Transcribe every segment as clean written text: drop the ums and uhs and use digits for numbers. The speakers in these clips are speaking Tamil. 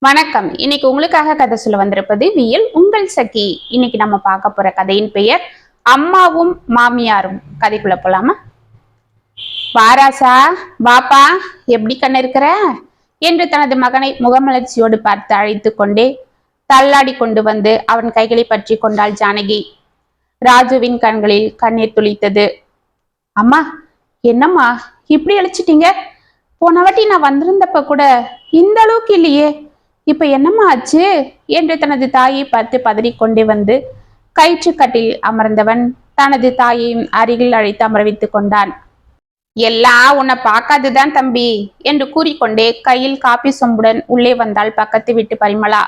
வணக்கம். இன்னைக்கு உங்களுக்காக கதை சொல்ல வந்திருப்பது வியல் உங்கள் சகி. இன்னைக்கு நம்ம பார்க்க போற கதையின் பெயர் அம்மாவும் மாமியாரும். கதைக்குள்ள போலாமா? வாராசா, வாப்பா, எப்படி கண்ணு இருக்கிற என்று தனது மகனை முகமலர்ச்சியோடு பார்த்து அழைத்து கொண்டே தள்ளாடி கொண்டு வந்து அவன் கைகளை பற்றி கொண்டாள் ஜானகி. ராஜுவின் கண்களில் கண்ணீர் துளித்தது. அம்மா, என்னம்மா இப்படி அழைச்சிட்டீங்க? போன வாட்டி நான் வந்திருந்தப்ப கூட இந்த அளவுக்கு இல்லையே, இப்ப என்னம்மா ஆச்சு என்று தனது தாயை பார்த்து பதறிக்கொண்டே வந்து கயிற்றுக்கட்டில் அமர்ந்தவன் தனது தாயையும் அருகில் அழைத்து அமர்வித்துக் கொண்டான். எல்லாம் உன்னை பார்க்காதுதான் தம்பி என்று கூறிக்கொண்டே கையில் காப்பி சொம்புடன் உள்ளே வந்தாள் பக்கத்து வீட்டு பரிமளா.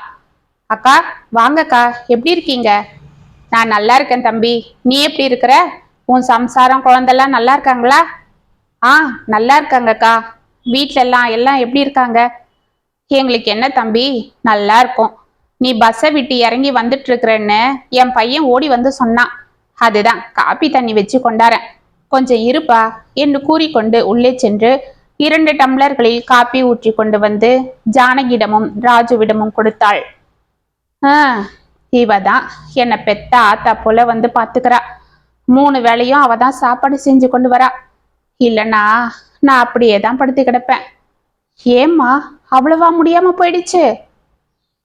அக்கா, வாங்கக்கா, எப்படி இருக்கீங்க? நான் நல்லா இருக்கேன் தம்பி, நீ எப்படி இருக்கிற? உன் சம்சாரம் குழந்தெல்லாம் நல்லா இருக்காங்களா? நல்லா இருக்காங்கக்கா. வீட்டுல எல்லாம் எப்படி இருக்காங்க? எங்களுக்கு என்ன தம்பி, நல்லா இருக்கும். நீ பஸ்ஸை விட்டு இறங்கி வந்துட்டு இருக்கிறன்னு என் பையன் ஓடி வந்து சொன்னான். அதுதான் காப்பி தண்ணி வச்சு கொண்டாரன். கொஞ்சம் இருப்பா என்று கூறிக்கொண்டு உள்ளே சென்று 2 டம்ளர்களில் காப்பி ஊற்றி கொண்டு வந்து ஜானகியிடமும் ராஜுவிடமும் கொடுத்தாள். இவதான் என்னை பெத்த ஆத்தா போல வந்து பாத்துக்கிறா. 3 வேளையும் அவதான் சாப்பாடு செஞ்சு கொண்டு வரா. இல்லைன்னா நான் அப்படியே தான் படுத்து கிடப்பேன். ஏம்மா, அவ்வளவா முடியாம போயிடுச்சு?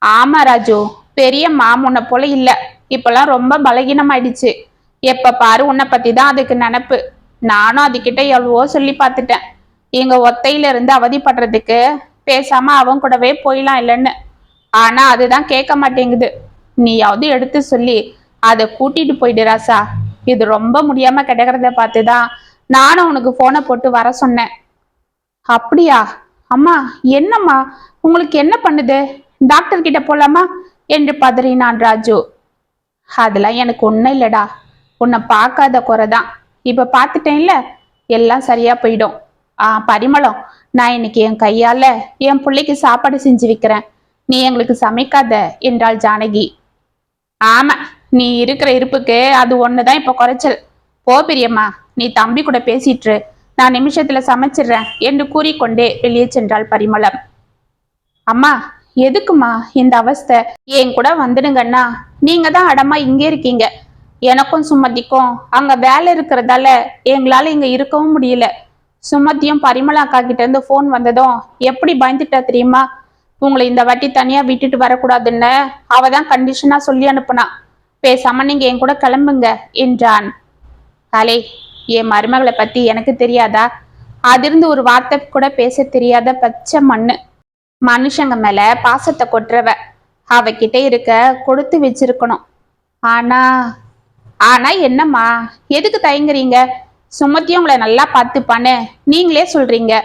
ஆமா ராஜு, பெரிய மாமுன்ன போல இல்ல, இப்பெல்லாம் ரொம்ப பலகீனமாயிடுச்சு. எப்ப பாரு உன்னை பத்தி தான் அதுக்கு நினப்பு. நானும் அதுகிட்ட எவ்வளவோ சொல்லி பார்த்துட்டேன். எங்க ஒத்தையில இருந்து அவதிப்படுறதுக்கு பேசாம அவன் கூடவே போயிடலாம் இல்லைன்னு. ஆனா அதுதான் கேட்க மாட்டேங்குது. நீயாவது எடுத்து சொல்லி அதை கூட்டிட்டு போயிடு ராசா. இது ரொம்ப முடியாம கிடக்கிறத பார்த்துதான் நானும் உனக்கு போனை போட்டு வர சொன்னேன். அப்படியா? அம்மா, என்னம்மா உங்களுக்கு என்ன பண்ணுது? டாக்டர் கிட்ட போலாமா என்று பதறினான் ராஜு. அதெல்லாம் எனக்கு ஒன்றும் இல்லடா, உன்னை பார்க்காத குறைதான். இப்ப பார்த்துட்டேன்ல, எல்லாம் சரியா போயிடும். பரிமளம், நான் இன்னைக்கு என் கையால என் பிள்ளைக்கு சாப்பாடு செஞ்சு வைக்கிறேன், நீ எங்களுக்கு சமைக்காத என்றாள் ஜானகி. ஆமா, நீ இருக்கிற இருப்புக்கு அது ஒண்ணுதான் இப்ப குறைச்சல். போ பெரியம்மா, நீ தம்பி கூட பேசிட்டு, நான் நிமிஷத்துல சமைச்சிடுறேன் என்று கூறிக்கொண்டே வெளியே சென்றாள் பரிமளம். அம்மா, எதுக்குமா இந்த அவஸ்தை? என் கூட வந்துடுங்கண்ணா, நீங்க தான் அடமா இங்கே இருக்கீங்க. எனக்கும் சுமதிக்கும் அங்க வேலை இருக்கிறதால எங்களால இங்க இருக்கவும் முடியல. சுமதியும் பரிமளா அக்கா கிட்ட இருந்து போன் வந்ததும் எப்படி பயந்துட்டா தெரியுமா? உங்களை இந்த வாட்டி தனியா விட்டுட்டு வரக்கூடாதுன்னு அவதான் கண்டிஷனா சொல்லி அனுப்புனா. பேசாம நீங்க என் கூட கிளம்புங்க என்றான். அலே, என் மருமகளை பத்தி எனக்கு தெரியாதா? அதிர்ந்து ஒரு வார்த்தை கூட பேச தெரியாத பச்சை மண்ணு. மனுஷங்க மேல பாசத்தை கொட்டுறவ. அவகிட்ட இருக்க கொடுத்து வச்சிருக்கணும். ஆனா ஆனா என்னம்மா, எதுக்கு தயங்குறீங்க? சுமத்தியும் உங்களை நல்லா பார்த்துப்பான்னு நீங்களே சொல்றீங்க.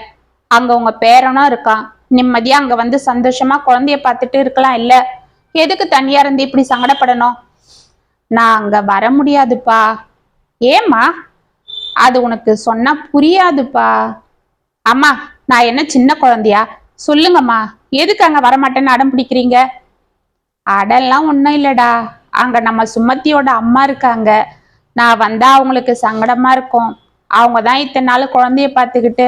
அங்க உங்க பேரனும் இருக்கான். நிம்மதியா அங்க வந்து சந்தோஷமா குழந்தைய பார்த்துட்டு இருக்கலாம் இல்ல? எதுக்கு தனியா இருந்து இப்படி சங்கடப்படணும்? நான் அங்க வர முடியாதுப்பா. ஏம்மா? அது உனக்கு சொன்னா புரியாதுப்பா. அம்மா, நான் என்ன சின்ன குழந்தையா? சொல்லுங்கம்மா, எதுக்கு அங்க வரமாட்டேன்னு அடம் பிடிக்கிறீங்க? அடெல்லாம் ஒன்றும் இல்லடா, அங்க நம்ம சுமத்தியோட அம்மா இருக்காங்க. நான் வந்தா அவங்களுக்கு சங்கடமா இருக்கும். அவங்க தான் இத்தனை நாள் குழந்தைய பார்த்துக்கிட்டு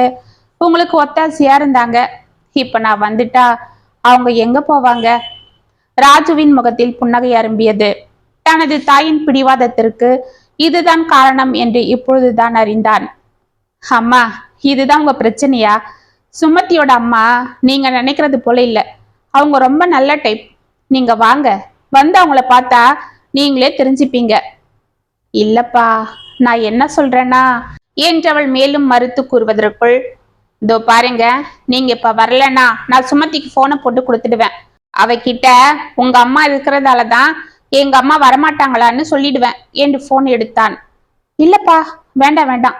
உங்களுக்கு ஒத்தாசையா இருந்தாங்க. இப்ப நான் வந்துட்டா அவங்க எங்க போவாங்க? ராஜுவின் முகத்தில் புன்னகை அரும்பியது. தனது தாயின் பிடிவாதத்திற்கு இதுதான் காரணம் என்று இப்பொழுதுதான் அறிந்தான். அம்மா, இதுதான் உங்க பிரச்சனையா? சுமதியோட அம்மா நீங்க நினைக்கிறது போல இல்ல. அவங்க ரொம்ப நல்ல டைப். நீங்க வாங்க, வந்து அவங்கள பார்த்தா நீங்களே தெரிஞ்சுப்பீங்க. இல்லப்பா, நான் என்ன சொல்றேன்னா என்றவள் மேலும் மறுத்து கூறுவதற்குள், இதோ பாருங்க, நீங்க இப்ப வரலன்னா நான் சுமதிக்கு போனை போட்டு கொடுத்துடுவேன். அவகிட்ட உங்க அம்மா இருக்கிறதாலதான் எங்க அம்மா வரமாட்டாங்களான்னு சொல்லிடுவேன் என்று போன் எடுத்தான். இல்லப்பா, வேண்டாம் வேண்டாம்,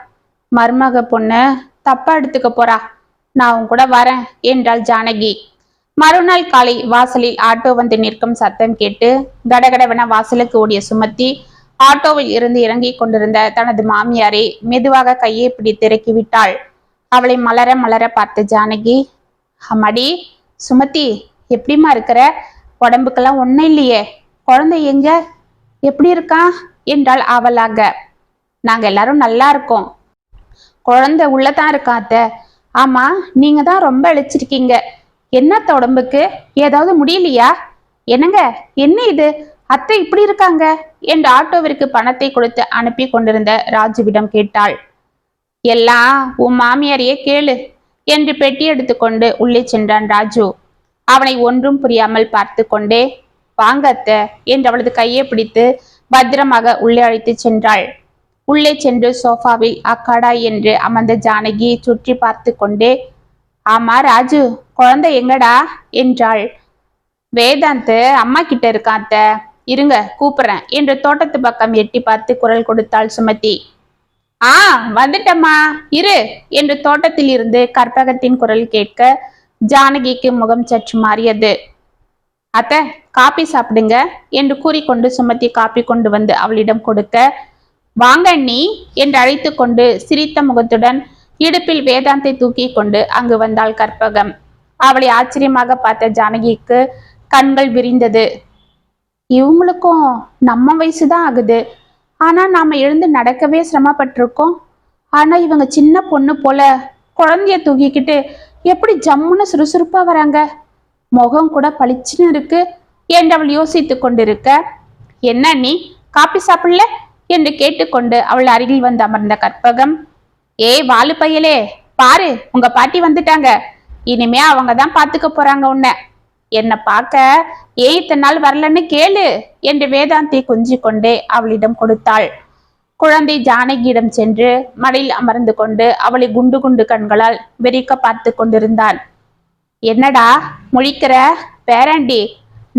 மருமக பொண்ணு தப்பா எடுத்துக்க போறா, நான் உன் கூட வரேன் என்றாள் ஜானகி. மறுநாள் காலை வாசலில் ஆட்டோ வந்து நிற்கும் சத்தம் கேட்டு கடகடவென வாசலுக்கு ஓடிய சுமதி ஆட்டோவில் இருந்து இறங்கி கொண்டிருந்த தனது மாமியாரை மெதுவாக கையை பிடித்து இறக்கி விட்டாள். அவளை மலர மலர பார்த்த ஜானகி, அம்மாடி சுமதி, எப்படிமா இருக்கிற? உடம்புக்கெல்லாம் ஒன்னும் இல்லையே, குழந்தை எங்க, எப்படி இருக்கான் என்றாள் ஆவலாக. நாங்க எல்லாரும் நல்லா இருக்கோம், குழந்தை உள்ளதான் இருக்கான் அத்தை. ஆமா, நீங்க தான் ரொம்ப இழைச்சிருக்கீங்க. என்னத்த உடம்புக்கு ஏதாவது முடியலையா? என்னங்க, என்ன இது? அத்தை இப்படி இருக்காங்க என்று ஆட்டோவிற்கு பணத்தை கொடுத்து அனுப்பி கொண்டிருந்த ராஜுவிடம் கேட்டாள். எல்லாம் உன் மாமியாரையே கேளு என்று பெட்டி எடுத்துக்கொண்டு உள்ளே சென்றான் ராஜு. அவனை ஒன்றும் புரியாமல் பார்த்து கொண்டே, வாங்க அத்தை என்று அவளது கையை பிடித்து பத்திரமாக உள்ளே அழைத்து சென்றாள். உள்ளே சென்று சோஃபாவில் அக்காடா என்று அமர்ந்த ஜானகியை சுற்றி பார்த்து கொண்டே, ஆமா ராஜு, குழந்தை எங்கடா என்றாள். வேதாந்த் அம்மா கிட்ட இருக்கான் அத்தை, இருங்க கூப்பிடுறேன் என்று தோட்டத்து பக்கம் எட்டி பார்த்து குரல் கொடுத்தாள் சுமதி. வந்துட்டம்மா இரு என்று தோட்டத்தில் இருந்து கற்பகத்தின் குரல் கேட்க ஜானகிக்கு முகம் சற்று மாறியது. அத்தை காப்பி சாப்பிடுங்க என்று கூறிக்கொண்டு சுமதி காப்பி கொண்டு வந்து அவளிடம் கொடுக்க, வாங்க நீ என்று அழைத்து கொண்டு சிரித்த முகத்துடன் இடுப்பில் வேதாந்தை தூக்கி கொண்டு அங்கு வந்தாள் கற்பகம். அவளை ஆச்சரியமாக பார்த்த ஜானகிக்கு கண்கள் விரிந்தது. இவங்களுக்கும் நம்ம வயசுதான் ஆகுது, ஆனா நாம எழுந்து நடக்கவே சிரமப்பட்டிருக்கோம். ஆனா இவங்க சின்ன பொண்ணு போல குழந்தைய தூக்கிக்கிட்டு எப்படி ஜம்முன்னு சுறுசுறுப்பா வராங்க, முகம் கூட பளிச்சுன்னு இருக்கு என்று அவள் யோசித்து கொண்டிருக்க, என்ன நீ காப்பி சாப்பிடல என்று கேட்டுக்கொண்டு அவள் அருகில் வந்து அமர்ந்த கற்பகம், ஏய் வாலு பையலே, பாரு உங்க பாட்டி வந்துட்டாங்க, இனிமே அவங்க தான் பாத்துக்க போறாங்க உன்னை, என்னை பார்க்க ஏன் இத்தனை நாள் வரலன்னு கேளு என்று வேதாந்தி கொஞ்சி கொண்டே அவளிடம் கொடுத்தாள். குழந்தை ஜானகியிடம் சென்று மடியில் அமர்ந்து கொண்டு அவளை குண்டு குண்டு கண்களால் வெறிக்க பார்த்து கொண்டிருந்தான். என்னடா முழிக்கிற பேராண்டி,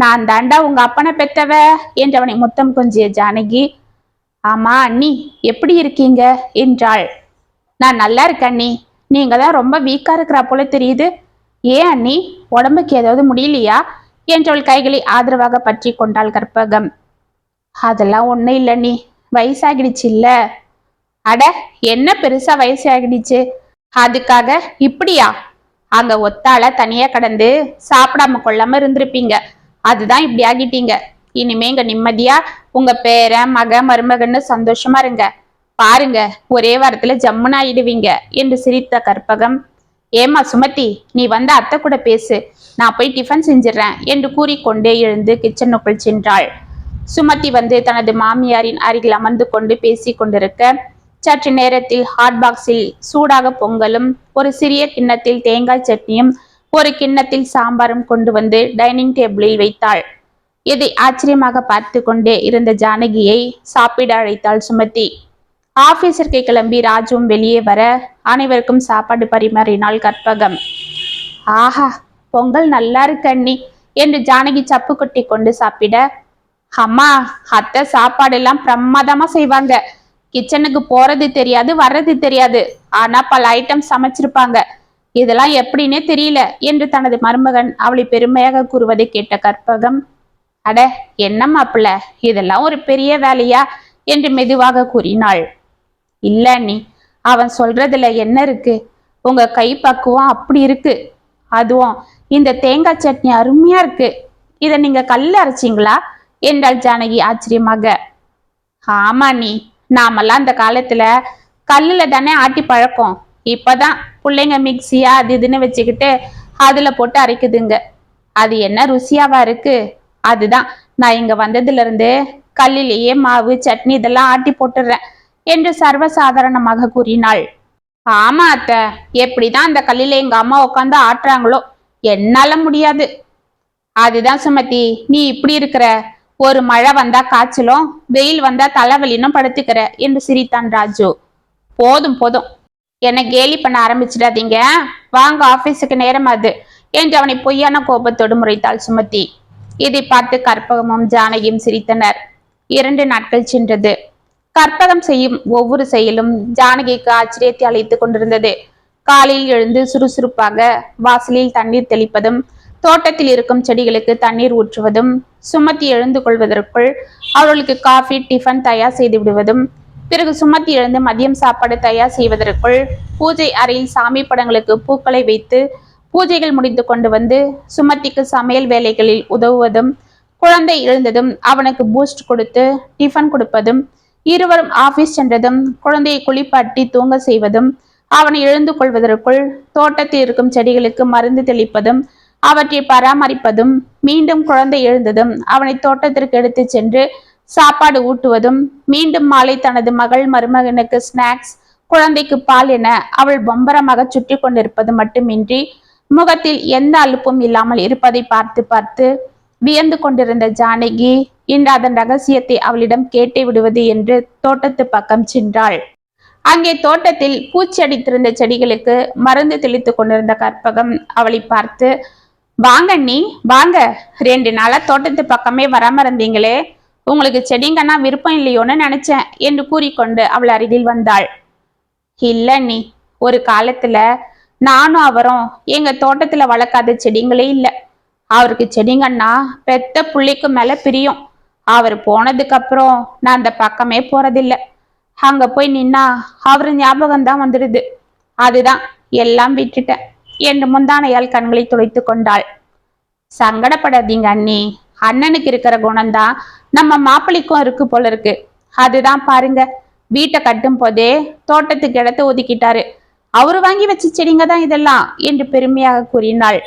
நான் தாண்டா உங்க அப்பனை பெத்தவ என்று அவனை முத்தம் கொஞ்சிய ஜானகி, ஆமா அண்ணி எப்படி இருக்கீங்க என்றாள். நான் நல்லா இருக்கேன் அண்ணி, நீங்க தான் ரொம்ப வீக்கா இருக்கிறா போல தெரியுது, ஏன் அண்ணி உடம்புக்கு ஏதாவது முடியலையா என்றவள் கைகளை ஆதரவாக பற்றி கொண்டாள் கற்பகம். அதெல்லாம் ஒன்றும் இல்லை நீ, வயசாகிடுச்சு இல்ல. அட என்ன பெருசா வயசாகிடுச்சு, அதுக்காக இப்படியா? அங்க ஒத்தால தனியா கடந்து சாப்பிடாம கொள்ளாம இருந்திருப்பீங்க, அதுதான் இப்படி ஆகிட்டீங்க. இனிமே இங்க நிம்மதியா உங்க பேர மக மருமகன்னு சந்தோஷமா இருங்க, பாருங்க ஒரே வாரத்துல ஜம்முன்னு ஆயிடுவீங்க என்று சிரித்த கற்பகம், ஏமா சுமதி நீ வந்து அத்தை கூட பேசு, நான் போய் டிஃபன் செஞ்சிடறேன் என்று கூறிக்கொண்டே எழுந்து கிச்சனுக்குள் சென்றாள். சுமதி வந்து தனது மாமியாரின் அருகில் அமர்ந்து கொண்டு பேசி கொண்டிருக்க, சற்று நேரத்தில் ஹாட் பாக்ஸில் சூடாக பொங்கலும் ஒரு சிறிய கிண்ணத்தில் தேங்காய் சட்னியும் ஒரு கிண்ணத்தில் சாம்பாரும் கொண்டு வந்து டைனிங் டேபிளில் வைத்தாள். இதை ஆச்சரியமாக பார்த்து கொண்டே இருந்த ஜானகியை சாப்பிட அழைத்தாள் சுமதி. ஆபீஸிற்கு கிளம்பி ராஜுவும் வெளியே வர அனைவருக்கும் சாப்பாடு பரிமாறினாள் கற்பகம். ஆஹா பொங்கல் நல்லா இருக்கு அண்ணி என்று ஜானகி சப்பு கொட்டி கொண்டு சாப்பிட, அம்மா அத்தை சாப்பாடு எல்லாம் பிரமாதமா செய்வாங்க, கிச்சனுக்கு போறது தெரியாது வர்றது தெரியாது, ஆனா பல ஐட்டம் சமைச்சிருப்பாங்க, இதெல்லாம் எப்படின்னே தெரியல என்று தனது மருமகன் அவளை பெருமையாக கூறுவதை கேட்ட கற்பகம், அட என்ன மாப்பிள்ள இதெல்லாம் ஒரு பெரிய வேலையா என்று மெதுவாக கூறினாள். இல்ல நீ, அவன் சொல்றதுல என்ன இருக்கு, உங்க கை பக்குவம் அப்படி இருக்கு, அதுவும் இந்த தேங்காய் சட்னி அருமையா இருக்கு, இத நீங்க கல்ல அரைச்சிங்களா என்றாள் ஜானகி ஆச்சரியமாக. ஆமா நீ, நாமெல்லாம் அந்த காலத்துல கல்லுல தானே ஆட்டி பழக்கம், இப்பதான் பிள்ளைங்க மிக்சியா அது இதுன்னு வச்சுக்கிட்டு அதுல போட்டு அரைக்குதுங்க, அது என்ன ருசியாவா இருக்கு, அதுதான் நான் இங்க வந்ததுல இருந்து கல்லிலேயே மாவு சட்னி இதெல்லாம் ஆட்டி போட்டுடுறேன் என்று சர்வசாதாரணமாக கூறினாள். ஆமா அத்தை, எப்படிதான் அந்த கல்லில எங்க அம்மா உட்காந்து ஆட்டுறாங்களோ என்னால முடியாது. அதுதான் சுமதி நீ இப்படி இருக்கிற, ஒரு மழை வந்தா காய்ச்சலும் வெயில் வந்தா தலைவலினும் படுத்துக்கிற என்று சிரித்தான் ராஜு. போதும் போதும், என்னை கேலி பண்ண ஆரம்பிச்சிடாதீங்க, வாங்க ஆபீஸுக்கு நேரம் அது என்று அவனை பொய்யான கோபத்தோடு முறைத்தாள் சுமதி. இதை பார்த்து கற்பகமும் ஜானகியும் சிரித்தனர். 2 நாட்கள் சென்றது. கற்பகம் செய்யும் ஒவ்வொரு செயலும் ஜானகிக்கு ஆச்சரியத்தை அளித்துக் கொண்டிருந்தது. காலையில் எழுந்து சுறுசுறுப்பாக வாசலில் தண்ணீர் தெளிப்பதும் தோட்டத்தில் இருக்கும் செடிகளுக்கு தண்ணீர் ஊற்றுவதும், சுமதி எழுந்து கொள்வதற்குள் அவர்களுக்கு காஃபி டிஃபன் தயார் செய்து விடுவதும், பிறகு சுமதி எழுந்து மதியம் சாப்பாடு தயார் செய்வதற்குள் பூஜை அறையில் சாமி படங்களுக்கு பூக்களை வைத்து பூஜைகள் முடிந்து கொண்டு வந்து சுமதிக்கு சமையல் வேலைகளில் உதவுவதும், குழந்தை எழுந்ததும் அவனுக்கு பூஸ்ட் கொடுத்து டிஃபன் கொடுப்பதும், இருவரும் ஆபீஸ் சென்றதும் குழந்தையை குளிப்பாட்டி தூங்க செய்வதும், அவனை எழுந்து கொள்வதற்குள் தோட்டத்தில் இருக்கும் செடிகளுக்கு மருந்து தெளிப்பதும், அவற்றை பராமரிப்பதும், மீண்டும் குழந்தை எழுந்ததும் அவனை தோட்டத்திற்கு எடுத்து சென்று சாப்பாடு ஊட்டுவதும், மீண்டும் மாலை தனது மகள் மருமகனுக்கு ஸ்நாக்ஸ், குழந்தைக்கு பால் என அவள் பம்பரமாக சுற்றி கொண்டிருப்பது மட்டுமின்றி முகத்தில் எந்த அலுப்பும் இல்லாமல் இருப்பதை பார்த்து பார்த்து வியந்து கொண்டிருந்த ஜானகி இன்று அதன் ரகசியத்தை அவளிடம் கேட்டே விடுவது என்று தோட்டத்து பக்கம் சென்றாள். அங்கே தோட்டத்தில் பூச்சி அடித்திருந்த செடிகளுக்கு மருந்து தெளித்து கொண்டிருந்த கற்பகம் அவளை பார்த்து, வாங்க நீ வாங்க, 2 நாளா தோட்டத்து பக்கமே வராம இருந்தீங்களே, உங்களுக்கு செடிங்கன்னா விருப்பம் இல்லையோன்னு நினைச்சேன் என்று கூறிக்கொண்டு அவள் அருகில் வந்தாள். இல்ல நீ, ஒரு காலத்துல நானும் அவரும் எங்க தோட்டத்துல வளர்க்காத செடிங்களே இல்ல. அவருக்கு செடிங்கன்னா பெத்த புள்ளைக்கு மேல பிரியம். அவர் போனதுக்கு அப்புறம் நான் அந்த பக்கமே போறதில்ல. அங்க போய் நின்னா அவரு ஞாபகம்தான் வந்துடுது. அதுதான் எல்லாம் விட்டுட்டேன் என்று முந்தானையால் கண்களை துடைத்து கொண்டாள். சங்கடப்படாதீங்க அண்ணி, அண்ணனுக்கு இருக்கிற குணம்தான் நம்ம மாப்பிள்ளைக்கும் இருக்கு போல இருக்கு. அதுதான் பாருங்க, வீட்டை கட்டும் போதே தோட்டத்துக்கு இடத்த ஒதுக்கிட்டாரு. அவரு வாங்கி வச்ச செடிங்க தான் இதெல்லாம் என்று பெருமையாக கூறினாள்.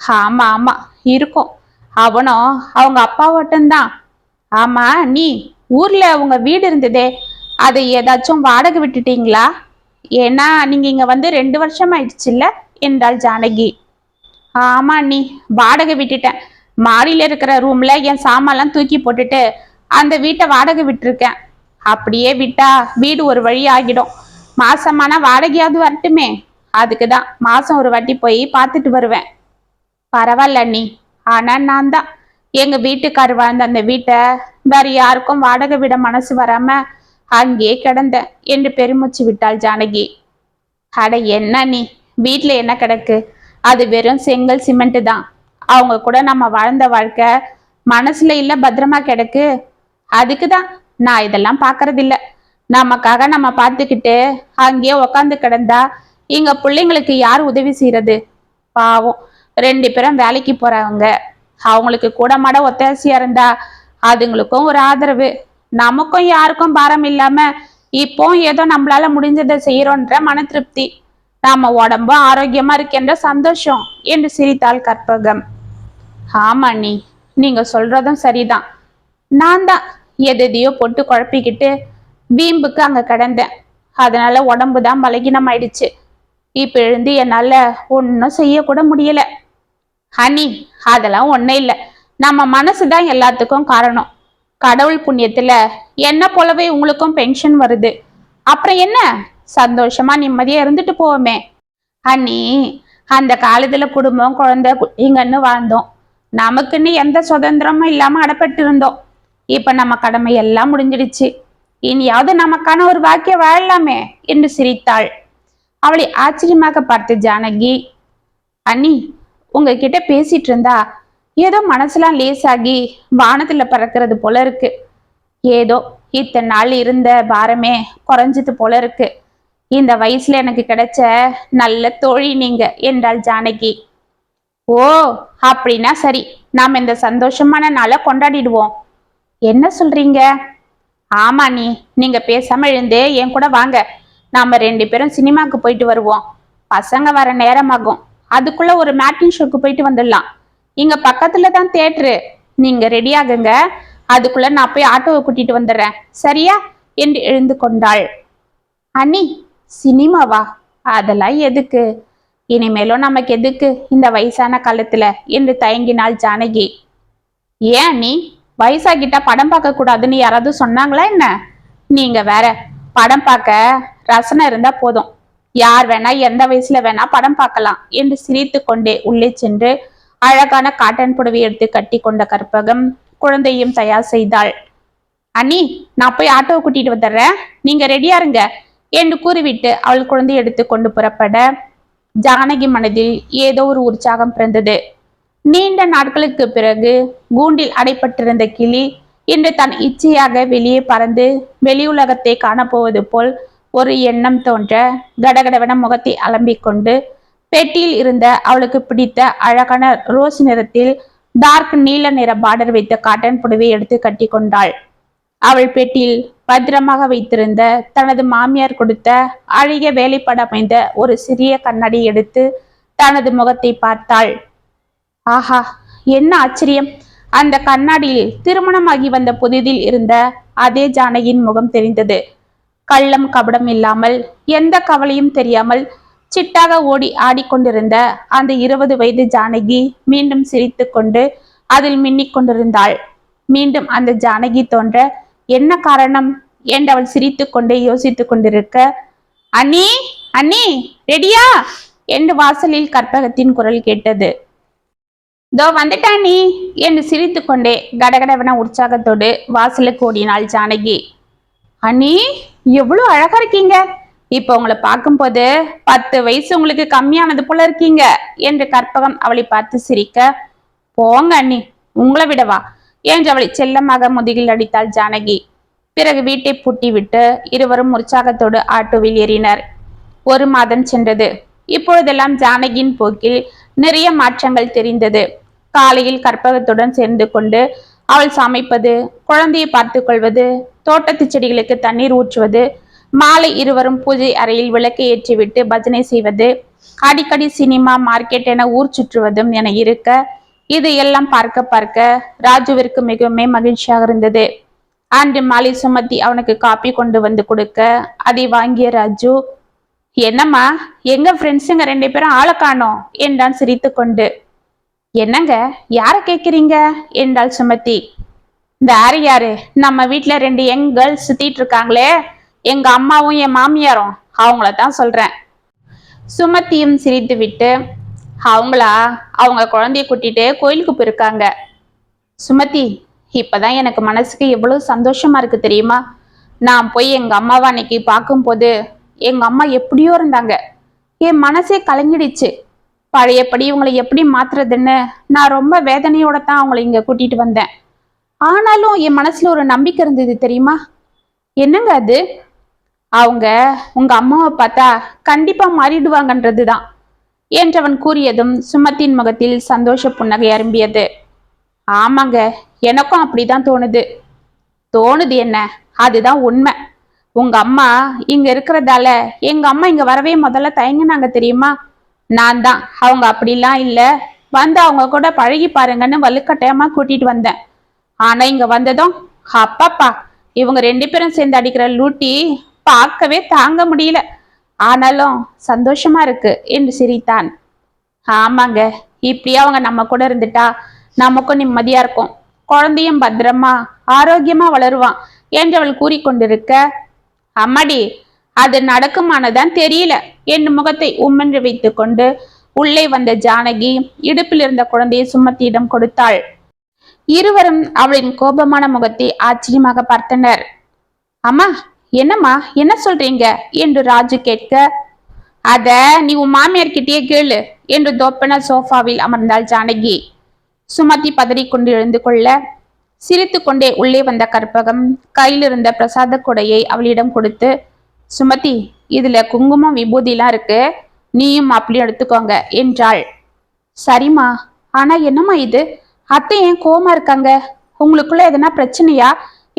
ஆமா ஆமா இருக்கும், அவனும் அவங்க அப்பா ஓட்டம்தான். ஆமா, நீ ஊர்ல உங்க வீடு இருந்ததே, அதை ஏதாச்சும் வாடகை விட்டுட்டீங்களா? ஏன்னா நீங்க இங்க வந்து 2 வருஷம் ஆயிடுச்சுல்ல என்றாள் ஜானகி. ஆமா நீ, வாடகை விட்டுட்டேன். மாடியில இருக்கிற ரூம்ல என் சாமான்லாம் தூக்கி போட்டுட்டு அந்த வீட்டை வாடகை விட்டுருக்கேன். அப்படியே விட்டா வீடு ஒரு வழி ஆகிடும். மாசமான வாடகையாவது வரட்டுமே, அதுக்குதான் மாசம் ஒரு வாட்டி போய் பார்த்துட்டு வருவேன். பரவாயில்ல நீ, ஆனா நான் தான் எங்க வீட்டுக்கார் வாழ்ந்த அந்த வீட்டை வேற யாருக்கும் வாடகை விட மனசு வராம அங்கேயே கிடந்தேன் என்று பெருமூச்சு விட்டாள் ஜானகி. அட என்ன நீ, வீட்டுல என்ன கிடக்கு? அது வெறும் செங்கல் சிமெண்ட் தான். அவங்க கூட நம்ம வாழ்ந்த வாழ்க்கை மனசுல இல்ல பத்திரமா கிடக்கு. அதுக்குதான் நான் இதெல்லாம் பாக்குறது இல்ல. நமக்காக நம்ம பார்த்துக்கிட்டு அங்கேயே உக்காந்து கிடந்தா இங்க பிள்ளைங்களுக்கு யார் உதவி செய்யறது? பாவம், 2 பேரும் வேலைக்கு போறவங்க. அவங்களுக்கு கூட மாட ஒத்தாசையா இருந்தா அதுங்களுக்கும் ஒரு ஆதரவு, நமக்கும் யாருக்கும் பாரம் இல்லாம இப்போ ஏதோ நம்மளால முடிஞ்சதை செய்யறோன்ற மன திருப்தி, நாம உடம்பும் ஆரோக்கியமா இருக்கின்ற சந்தோஷம் என்று சிரித்தாள் கற்பகம். ஆமா நீ, நீங்க சொல்றதும் சரிதான். நான் தான் எதையோ போட்டு குழப்பிக்கிட்டு வீம்புக்கு அங்க கிடந்தேன். அதனால உடம்பு தான் பலகீனம் ஆயிடுச்சு. இப்ப எழுந்து என்னால ஒன்னும் செய்யக்கூட முடியல. ஹனி, அதெல்லாம் ஒன்னும் இல்லை, நம்ம மனசுதான் எல்லாத்துக்கும் காரணம். கடவுள் புண்ணியத்துல என்ன போலவே உங்களுக்கும் பென்ஷன் வருது. அப்புறம் என்ன, சந்தோஷமா நிம்மதியா இருந்துட்டு போவோமே. அண்ணி, அந்த காலத்துல குடும்பம் குழந்தை இங்கன்னு வாழ்ந்தோம். நமக்குன்னு எந்த சுதந்திரமும் இல்லாம அடப்பட்டு இருந்தோம். இப்ப நம்ம கடமை எல்லாம் முடிஞ்சிடுச்சு. இனியாவது நமக்கான ஒரு வாக்கிய வாழலாமே என்று சிரித்தாள். அவளை ஆச்சரியமாக பார்த்து ஜானகி, அண்ணி, உங்ககிட்ட பேசிட்டு இருந்தா ஏதோ மனசுலாம் லேசாகி வானத்துல பறக்கிறது போல இருக்கு. ஏதோ இத்தனை நாள் இருந்த பாரமே குறைஞ்சது போல இருக்கு. இந்த வயசுல எனக்கு கிடைச்ச நல்ல தோழி நீங்க என்றாள் ஜானகி. ஓ, அப்படின்னா சரி, நாம இந்த சந்தோஷமான நாளை கொண்டாடிடுவோம். என்ன சொல்றீங்க? ஆமா நீ, நீங்க பேசாம எழுந்து என் கூட வாங்க. நாம 2 பேரும் சினிமாக்கு போயிட்டு வருவோம். பசங்க வர நேரமாகும். அதுக்குள்ள ஒரு மேட்டின் ஷோக்கு போயிட்டு வந்துடலாம். இங்க பக்கத்துல தான் தியேட்டரு. நீங்க ரெடி ஆகுங்க, அதுக்குள்ள நான் போய் ஆட்டோவை கூட்டிட்டு வந்துடுறேன், சரியா என்று எழுந்து கொண்டாள். அண்ணி, சினிமாவா? அதெல்லாம் எதுக்கு? இனிமேலும் நமக்கு எதுக்கு இந்த வயசான காலத்துல என்று தயங்கினாள் ஜானகி. ஏன் நீ, வயசாகிட்டா படம் பார்க்க கூடாதுன்னு யாராவது சொன்னாங்களா என்ன? நீங்க வேற, படம் பார்க்க ரசனை இருந்தா போதும், யார் வேணா எந்த வயசுல வேணா படம் பார்க்கலாம் என்று சிரித்து கொண்டே உள்ளே சென்று அழகான காட்டன் புடவை எடுத்து கட்டி கொண்ட கற்பகம் குழந்தையும் தயார் செய்தாள். அண்ணி, நான் போய் ஆட்டோவை கூட்டிட்டு வந்துடுறேன், நீங்க ரெடியா இருங்க என்று கூறிவிட்டு அவள் குழந்தை எடுத்து கொண்டு புறப்பட ஜானகி மனதில் ஏதோ ஒரு உற்சாகம் பிறந்தது. நீண்ட நாட்களுக்கு பிறகு கூண்டில் அடைப்பட்டிருந்த கிளி இன்று தன் இச்சையாக வெளியே பறந்து வெளி உலகத்தை காணப்போவது போல் ஒரு எண்ணம் தோன்ற கடகடவன முகத்தை அலம்பிக்கொண்டு பெட்டியில் இருந்த அவளுக்கு பிடித்த அழகான ரோஸ் நிறத்தில் டார்க் நீல நிற பார்டர் வைத்த காட்டன் புடவை எடுத்து கட்டி கொண்டாள். அவள் பெட்டியில் பத்திரமாக வைத்திருந்த தனது மாமியார் கொடுத்த அழகிய வேலைப்பட அமைந்த ஒரு சிறிய கண்ணாடி எடுத்து தனது முகத்தை பார்த்தாள். ஆஹா, என்ன ஆச்சரியம்! அந்த கண்ணாடியில் திருமணமாகி வந்த புதிதில் இருந்த அதே ஜானகியின் முகம் தெரிந்தது. கள்ளம் கபடம் இல்லாமல், எந்த கவலையும் தெரியாமல் சிட்டாக ஓடி ஆடிக்கொண்டிருந்த அந்த 20 வயது ஜானகி மீண்டும் சிரித்து கொண்டு அதில் மின்னிக் கொண்டிருந்தாள். மீண்டும் அந்த ஜானகி தோன்ற என்ன காரணம் என்று அவள் சிரித்து கொண்டே யோசித்துக் கொண்டிருக்க, அண்ணி, அண்ணி, ரெடியா என்று வாசலில் கற்பகத்தின் குரல் கேட்டது. தோ வந்துட்டா நீ என்று சிரித்து கொண்டே கடகடவன உற்சாகத்தோடு வாசலுக்கு ஓடினாள் ஜானகி. அண்ணி, எவ்வளவு அழகா இருக்கீங்க! இப்ப உங்களை பார்க்கும்போது 10 வயசு உங்களுக்கு கம்மியானது போல இருக்கீங்க என்று கற்பகம் அவளை பார்த்து சிரிக்க, போங்க அண்ணி, உங்களை விடவா என்று அவளை செல்லமாக முதுகில் அடித்தாள் ஜானகி. பிறகு வீட்டை பூட்டி விட்டு இருவரும் உற்சாகத்தோடு ஆட்டோவில் ஏறினர். 1 மாதம் சென்றது. இப்பொழுதெல்லாம் ஜானகியின் போக்கில் நிறைய மாற்றங்கள் தெரிந்தது. காலையில் கற்பகத்துடன் சேர்ந்து கொண்டு அவள் சமைப்பது, குழந்தையை பார்த்து கொள்வது, தோட்டத்து செடிகளுக்கு தண்ணீர் ஊற்றுவது, மாலை இருவரும் பூஜை அறையில் விளக்கை ஏற்றிவிட்டு பஜனை செய்வது, அடிக்கடி சினிமா, மார்க்கெட் என ஊர் சுற்றுவதும் என இருக்க, இது எல்லாம் பார்க்க பார்க்க ராஜுவிற்கு மிகவும் மகிழ்ச்சியாக இருந்தது. அன்று மாலை சுமத்தி அவனுக்கு காப்பி கொண்டு வந்து கொடுக்க அதை வாங்கிய ராஜு, என்னம்மா, எங்க ஃப்ரெண்ட்ஸுங்க 2 பேரும் ஆளை காணோம் என்றான் சிரித்து கொண்டு. என்னங்க, யார கேக்குறீங்க என்றாள் சுமதி. இந்த யாரு, நம்ம வீட்டுல 2 யங் கேர்ள்ஸ் சுத்திட்டு இருக்காங்களே, எங்க அம்மாவும் என் மாமியாரும், அவங்களதான் சொல்றேன். சுமதியும் சிரித்து விட்டு, அவங்களா, அவங்க குழந்தைய கூட்டிட்டு கோயிலுக்கு போயிருக்காங்க. சுமதி, இப்பதான் எனக்கு மனசுக்கு எவ்வளவு சந்தோஷமா இருக்கு தெரியுமா? நான் போய் எங்க அம்மாவை அன்னைக்கு பார்க்கும்போது எங்க அம்மா எப்படியோ இருந்தாங்க. என் மனசே கலங்கிடுச்சு. பழையபடி இவங்களை எப்படி மாத்துறதுன்னு நான் ரொம்ப வேதனையோட தான் அவங்களை இங்க கூட்டிட்டு வந்தேன். ஆனாலும் என் மனசுல ஒரு நம்பிக்கை இருந்தது தெரியுமா? என்னங்க அது? அவங்க உங்க அம்மாவை பார்த்தா கண்டிப்பா மாறிடுவாங்கன்றதுதான் என்றவன் கூறியதும் சுமத்தின் முகத்தில் சந்தோஷ புன்னகை அரும்பியது. ஆமாங்க, எனக்கும் அப்படிதான் தோணுது. தோணுது என்ன, அதுதான் உண்மை. உங்க அம்மா இங்க இருக்கிறதால எங்க அம்மா இங்க வரவே முதல்ல தயங்கினாங்க தெரியுமா? நான் தான் அவங்க அப்படிலாம் இல்ல, வந்து அவங்க கூட பழகி பாருங்கன்னு வலுக்கட்டாயமா கூட்டிட்டு வந்தேன். ஆனா இங்க வந்ததும் அப்பாப்பா, இவங்க 2 பேரும் சேர்ந்து அடிக்கிற லூட்டி பார்க்கவே தாங்க முடியல. ஆனாலும் சந்தோஷமா இருக்கு என்று சிரித்தான். ஆமாங்க, இப்படியே அவங்க நம்ம கூட இருந்துட்டா நமக்கும் நிம்மதியா இருக்கும். குழந்தையும் பத்திரமா ஆரோக்கியமா வளருவான் என்று அவள் கூறிக்கொண்டிருக்க, அம்மாடி, அது நடக்குமானதான் தெரியல என்று முகத்தை உம்மென்று வைத்துக் கொண்டு உள்ளே வந்த ஜானகி இடுப்பில் இருந்த குழந்தையை சுமத்தியிடம் கொடுத்தாள். இருவரும் அவளின் கோபமான முகத்தை ஆச்சரியமாக பார்த்தனர். அம்மா, என்னம்மா, என்ன சொல்றீங்க என்று ராஜு கேட்க, அத நீ உன் மாமியார்கிட்டயே கேளு என்று தோப்பன சோஃபாவில் அமர்ந்தாள் ஜானகி. சுமதி பதறிக்கொண்டு எழுந்து கொள்ள, சிரித்து கொண்டே உள்ளே வந்த கற்பகம் கையில் இருந்த பிரசாத கொடையை அவளிடம் கொடுத்து, சுமதி, இதுல குங்குமம் விபூதிலாம் இருக்கு, நீயும் அப்படியும் எடுத்துக்கோங்க என்றாள். சரிம்மா, ஆனா என்னம்மா இது, அத்தை ஏன் கோவமா இருக்காங்க? உங்களுக்குள்ள எதனா பிரச்சனையா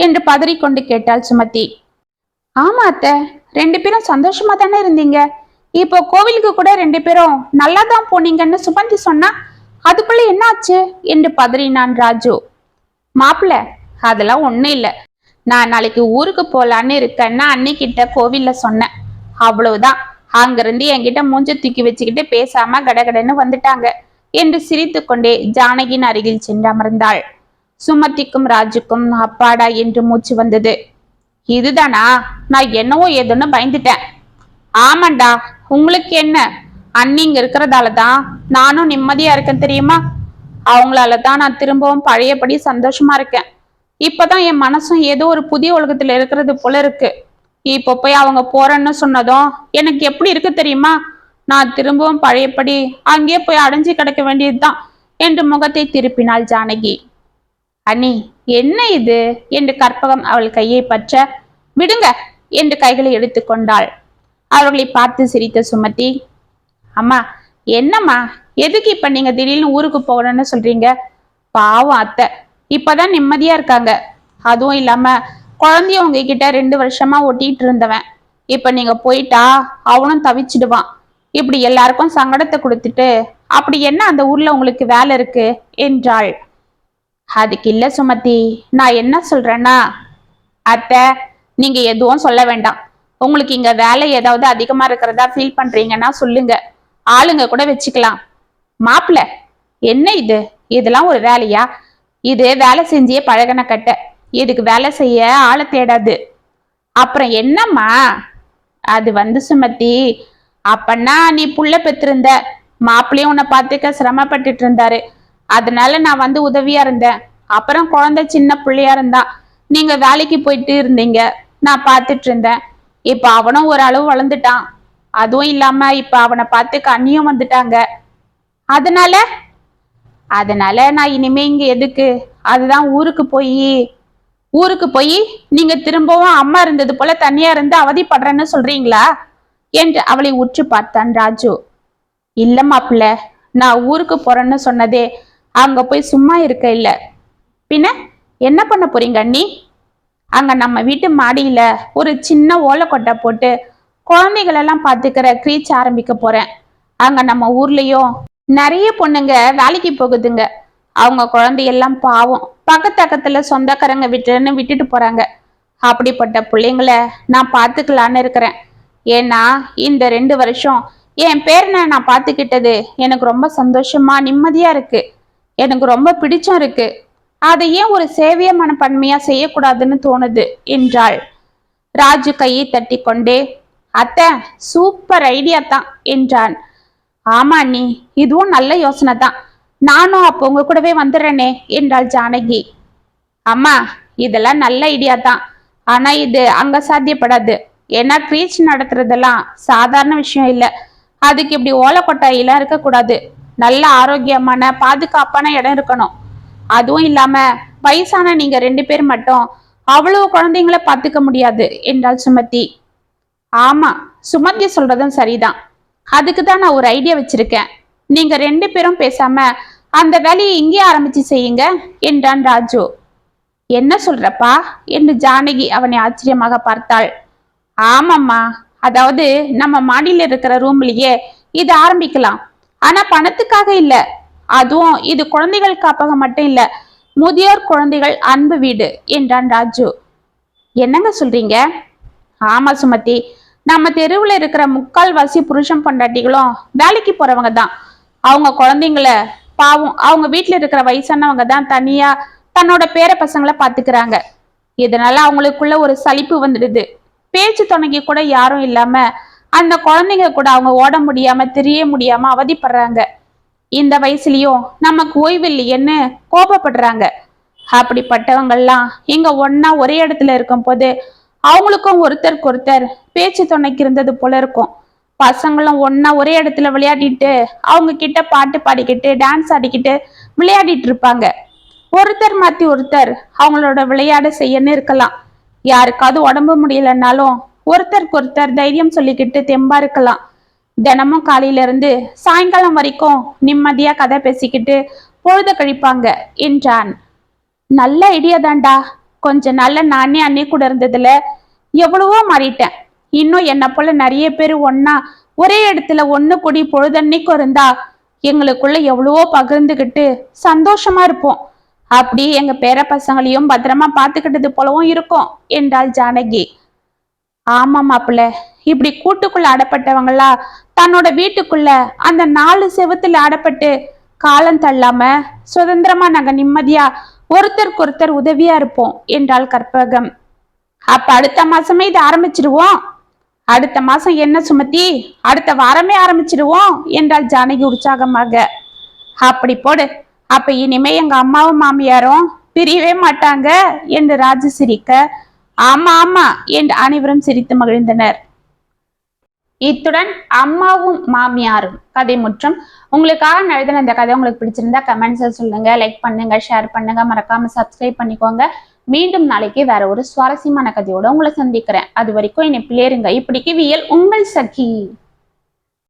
என்று பதறிக்கொண்டு கேட்டாள் சுமதி. ஆமா அத்தை, 2 பேரும் சந்தோஷமா தானே இருந்தீங்க. இப்போ கோவிலுக்கு கூட 2 பேரும் நல்லா தான் போனீங்கன்னு சுமதி சொன்னா, அதுக்குள்ள என்ன ஆச்சு என்று பதறினான் ராஜு. மாப்பிள்ள, அதெல்லாம் ஒண்ணும் இல்லை. நான் நாளைக்கு ஊருக்கு போலான்னு இருக்கேன்னா அன்னிக்கிட்ட கோவில்ல சொன்னேன், அவ்வளவுதான். அங்கிருந்து என்கிட்ட மூஞ்ச தூக்கி வச்சுக்கிட்டு பேசாம கடகடன்னு வந்துட்டாங்க என்று சிரித்து கொண்டே ஜானகியின் அருகில் சென்று அமர்ந்தாள். சுமதிக்கும் ராஜுக்கும் அப்பாடா என்று மூச்சு வந்தது. இதுதானா? நான் என்னவோ ஏதோன்னு பயந்துட்டேன். ஆமாண்டா, உங்களுக்கு என்ன, அண்ணி இங்க இருக்கிறதாலதான் நானும் நிம்மதியா இருக்கேன் தெரியுமா? அவங்களாலதான் நான் திரும்பவும் பழையபடி சந்தோஷமா இருக்கேன். இப்பதான் என் மனசும் ஏதோ ஒரு புதிய உலகத்துல இருக்கிறது போல இருக்கு. இப்ப போய் அவங்க போறேன்னு சொன்னதும் எனக்கு எப்படி இருக்கு தெரியுமா? நான் திரும்பவும் பழையபடி அங்கே போய் அடைஞ்சு கிடக்க வேண்டியதுதான் என்று முகத்தை திருப்பினாள் ஜானகி. அண்ணி, என்ன இது என்று கற்பகம் அவள் கையை பற்ற, விடுங்க என்று கைகளை எடுத்துக்கொண்டாள். அவர்களை பார்த்து சிரித்த சுமதி, அம்மா, என்னம்மா, எதுக்கு இப்ப நீங்க திடீர்னு ஊருக்கு போகணும்னு சொல்றீங்க? பாவம் அத்தை இப்பதான் நிம்மதியா இருக்காங்க. அதுவும் இல்லாம குழந்தைய உங்ககிட்ட 2 வருஷமா ஒட்டிட்டு இருந்தவன், இப்ப நீங்க போயிட்டா அவனும் தவிச்சிடுவான். இப்படி எல்லாருக்கும் சங்கடத்தை கொடுத்துட்டு அப்படி என்ன அந்த ஊர்ல உங்களுக்கு வேலை இருக்கு என்றாள். அதுக்கு இல்ல சுமதி, நான் என்ன சொல்றேன்னா, அத்தை நீங்க எதுவும் சொல்ல வேண்டாம். உங்களுக்கு இங்க வேலை ஏதாவது அதிகமா இருக்கிறதா ஃபீல் பண்றீங்கன்னா சொல்லுங்க, ஆளுங்க கூட வச்சுக்கலாம். மாப்பிள்ள என்ன இது, இதெல்லாம் ஒரு வேலையா? இது வேலை செஞ்சியே பழகின கட்ட, இதுக்கு வேலை செய்ய ஆளை தேடாது. அப்புறம் என்னம்மா? அது சுமதி, அப்பன்னா நீ புள்ள பெற்றிருந்த, மாப்பிள்ளையும் உன்னை பார்த்துக்க சிரமப்பட்டுட்டு இருந்தாரு, அதனால நான் உதவியா இருந்தேன். அப்புறம் குழந்தை சின்ன பிள்ளையா இருந்தா, நீங்க வேலைக்கு போயிட்டு இருந்தீங்க, நான் பார்த்துட்டு இருந்தேன். இப்ப அவனும் ஒரு அளவு வளர்ந்துட்டான். அதுவும் இல்லாம இப்ப அவனை பார்த்து அண்ணியும் வந்துட்டாங்க. அதனால அதனால நான் இனிமே இங்க எதுக்கு, அதுதான் ஊருக்கு போய் நீங்க திரும்பவும் அம்மா இருந்தது போல தனியா இருந்து அவதிப்படுறேன்னு சொல்றீங்களா என்று அவளை உற்று பார்த்தான் ராஜு. இல்ல மாப்பிள்ள, நான் ஊருக்கு போறேன்னு சொன்னதே அங்க போய் சும்மா இருக்க இல்ல. பின்ன என்ன பண்ண போறீங்க அண்ணி? அங்க நம்ம வீட்டு மாடியில ஒரு சின்ன ஓலைக்கொட்டை போட்டு குழந்தைகளெல்லாம் பார்த்துக்கிற கிரீச் ஆரம்பிக்க போறேன். அங்க நம்ம ஊர்லயும் நிறைய பொண்ணுங்க வேலைக்கு போகுதுங்க. அவங்க குழந்தையெல்லாம் பாவம் பக்கத்துல சொந்தக்காரங்க விட்டுட்டு போறாங்க. அப்படிப்பட்ட பிள்ளைங்கள நான் பார்த்துக்கலான்னு இருக்கிறேன். ஏன்னா இந்த 2 வருஷம் என் பேரனை நான் பார்த்துக்கிட்டது எனக்கு ரொம்ப சந்தோஷமா நிம்மதியா இருக்கு. எனக்கு ரொம்ப பிடிச்சும் இருக்கு. அதை ஏன் ஒரு சேவிய மனப்பான்மையா செய்யக்கூடாதுன்னு தோணுது என்றாள். ராஜு கையை தட்டி கொண்டே, அத்தை சூப்பர் ஐடியா தான் என்றான். ஆமா நீ, இதுவும் நல்ல யோசனை தான். நானும் அப்போ உங்க கூடவே வந்துடுறேனே என்றாள் ஜானகி. அம்மா இதெல்லாம் நல்ல ஐடியா தான், ஆனா இது அங்க சாத்தியப்படாது. ஏன்னா க்ரீச் நடத்துறதெல்லாம் சாதாரண விஷயம் இல்லை. அதுக்கு இப்படி ஓலைக்கொட்டாயெல்லாம் இருக்கக்கூடாது. நல்ல ஆரோக்கியமான பாதுகாப்பான இடம் இருக்கணும். அதுவும் இல்லாம வயசான நீங்க 2 பேர் மட்டும் அவ்வளவு குழந்தைங்கள பாத்துக்க முடியாது என்றாள் சுமதி. ஆமா, சுமதி சொல்றதும் சரிதான். அதுக்கு தான் நான் ஒரு ஐடியா வச்சிருக்கேன். நீங்க 2 பேரும் பேசாம அந்த வேலையை இங்கே ஆரம்பிச்சு செய்யுங்க என்றான் ராஜு. என்ன சொல்றப்பா என்று ஜானகி அவனை ஆச்சரியமாக பார்த்தாள். ஆமாம்மா, அதாவது நம்ம மாடியில இருக்கிற ரூம்லயே இது ஆரம்பிக்கலாம். ஆனா பணத்துக்காக இல்ல. அதுவும் இது குழந்தைகள் காப்பகம் மட்டும் இல்ல, முதியோர் குழந்தைகள் அன்பு வீடு என்றான் ராஜு. என்னங்க சொல்றீங்க? ஆமா சுமதி, நம்ம தெருவுல இருக்கிற முக்கால்வாசி புருஷன் பொண்டாட்டிகளும் வேலைக்கு போறவங்க தான். அவங்க குழந்தைங்கள பாவம் அவங்க வீட்டுல இருக்கிற வயசானவங்க தான் தனியா தன்னோட பேர பசங்களை பாத்துக்கிறாங்க. இதனால அவங்களுக்குள்ள ஒரு சலிப்பு வந்துடுது. பேச்சு துணைக்கு கூட யாரும் இல்லாம அந்த குழந்தைங்க கூட அவங்க ஓட முடியாம தெரிய முடியாம அவதிப்படுறாங்க. இந்த வயசுலயும் நமக்கு ஓய்வு இல்லையேன்னு கோபப்படுறாங்க. அப்படிப்பட்டவங்கெல்லாம் இங்க ஒன்னா ஒரே இடத்துல இருக்கும் போது அவங்களுக்கும் ஒருத்தருக்கு ஒருத்தர் பேச்சு துணைக்கு இருந்தது போல இருக்கும். பசங்களும் ஒன்னா ஒரே இடத்துல விளையாடிட்டு அவங்க கிட்ட பாட்டு பாடிக்கிட்டு டான்ஸ் ஆடிக்கிட்டு விளையாடிட்டு இருப்பாங்க. ஒருத்தர் மாத்தி ஒருத்தர் அவங்களோட விளையாட செய்யன்னு இருக்கலாம். யாருக்காவது உடம்பு முடியலன்னாலும் ஒருத்தருக்கு ஒருத்தர் தைரியம் சொல்லிக்கிட்டு தெம்பா இருக்கலாம். தினமும் காலையில இருந்து சாயங்காலம் வரைக்கும் நிம்மதியா கதை பேசிக்கிட்டு பொழுத கழிப்பாங்க என்றான். நல்ல ஐடியா தான்டா. கொஞ்ச நாள்ல நானே அன்னை கூட இருந்ததுல எவ்வளவோ மாறிட்டேன். இன்னும் என்ன போல நிறைய பேர் ஒன்னா ஒரே இடத்துல ஒண்ணு கூடி பொழுதன்னைக்கும் இருந்தா எங்களுக்குள்ள எவ்வளவோ பகிர்ந்துகிட்டு சந்தோஷமா இருப்போம். அப்படி எங்க பேர பசங்களையும் பத்திரமா பாத்துக்கிட்டது போலவும் இருக்கும் என்றாள் ஜானகி. ஆமா மாப்பிள்ள, இப்படி கூட்டுக்குள்ள அடப்பட்டவங்களா தன்னோட வீட்டுக்குள்ள அந்த 4 செவத்துல அடப்பட்டு காலம் தள்ளாம சுதந்திரமா நாங்க நிம்மதியா ஒருத்தருக்கு ஒருத்தர் உதவியா இருப்போம் என்றாள் கற்பகம். அப்ப அடுத்த மாசமே இதை ஆரம்பிச்சிருவோம். அடுத்த மாசம் என்ன சுமதி, அடுத்த வாரமே ஆரம்பிச்சிருவோம் என்றாள் ஜானகி உற்சாகமாக. அப்படி போடு. அப்ப இனிமே எங்க அம்மாவும் மாமியாரும் பிரியவே மாட்டாங்க என்று ராஜு சிரிக்க, ஆமா ஆமா என்று அனைவரும் சிரித்து மகிழ்ந்தனர். இத்துடன் அம்மாவும் மாமியாரும் கதை முற்றம். உங்களுக்காக எழுதின இந்த கதை உங்களுக்கு பிடிச்சிருந்தா கமெண்ட்ஸ்ல சொல்லுங்க, லைக் பண்ணுங்க, ஷேர் பண்ணுங்க, மறக்காம சப்ஸ்கிரைப் பண்ணிக்கோங்க. மீண்டும் நாளைக்கு வேற ஒரு சுவாரஸ்யமான கதையோட உங்களை சந்திக்கிறேன். அது வரைக்கும் என்னை பிள்ளைருங்க. இப்படிக்கு வியல் உங்கள் சகி.